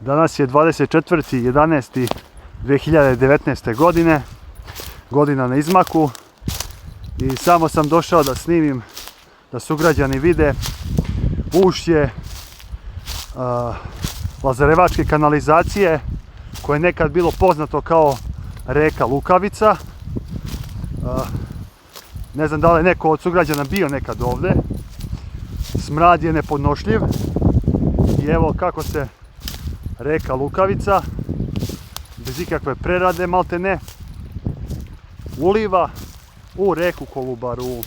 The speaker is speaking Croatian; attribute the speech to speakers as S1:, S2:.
S1: Danas je 24.11.2019. godine, godina na izmaku i samo sam došao da snimim, da sugrađani vide ušće Lazarevačke kanalizacije koje je nekad bilo poznato kao reka Lukavica. Ne znam da li je neko od sugrađana bio nekad ovdje. Smrad je nepodnošljiv i evo kako se reka Lukavica bez ikakve prerade malte ne uliva u reku Kolubaru.